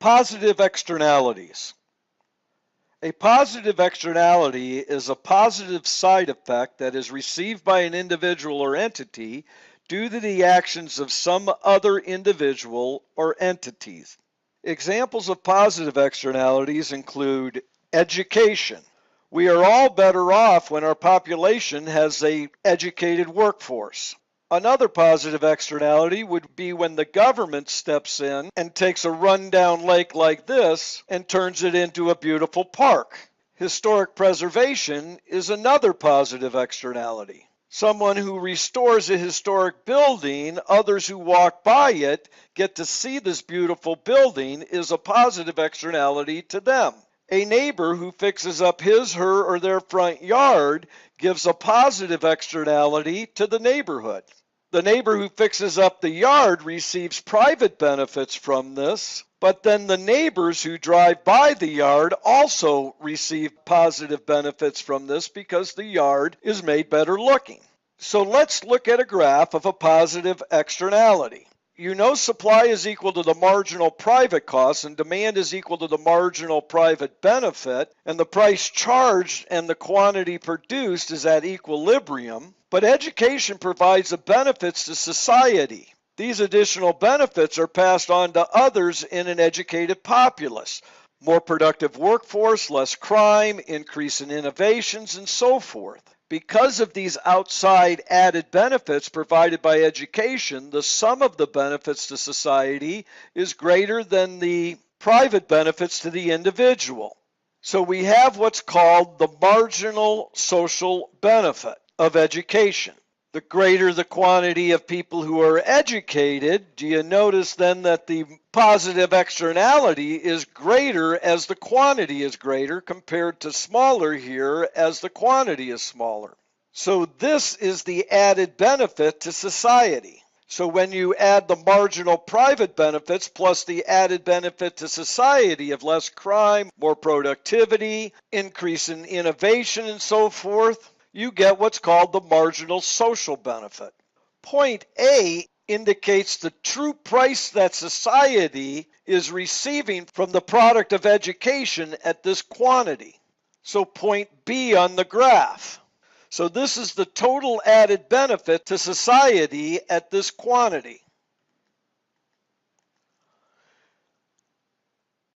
Positive externalities. A positive externality is a positive side effect that is received by an individual or entity due to the actions of some other individual or entities. Examples of positive externalities include education. We are all better off when our population has an educated workforce. Another positive externality would be when the government steps in and takes a rundown lake like this and turns it into a beautiful park. Historic preservation is another positive externality. Someone who restores a historic building, others who walk by it get to see this beautiful building is a positive externality to them. A neighbor who fixes up his, her, or their front yard gives a positive externality to the neighborhood. The neighbor who fixes up the yard receives private benefits from this, but then the neighbors who drive by the yard also receive positive benefits from this because the yard is made better looking. So let's look at a graph of a positive externality. You know supply is equal to the marginal private cost and demand is equal to the marginal private benefit, and the price charged and the quantity produced is at equilibrium. But education provides the benefits to society. These additional benefits are passed on to others in an educated populace. More productive workforce, less crime, increase in innovations, and so forth. Because of these outside added benefits provided by education, the sum of the benefits to society is greater than the private benefits to the individual. So we have what's called the marginal social benefit of education. The greater the quantity of people who are educated, do you notice then that the positive externality is greater as the quantity is greater compared to smaller here as the quantity is smaller? So this is the added benefit to society. So when you add the marginal private benefits plus the added benefit to society of less crime, more productivity, increase in innovation and so forth, you get what's called the marginal social benefit. Point A indicates the true price that society is receiving from the product of education at this quantity. So point B on the graph. So this is the total added benefit to society at this quantity.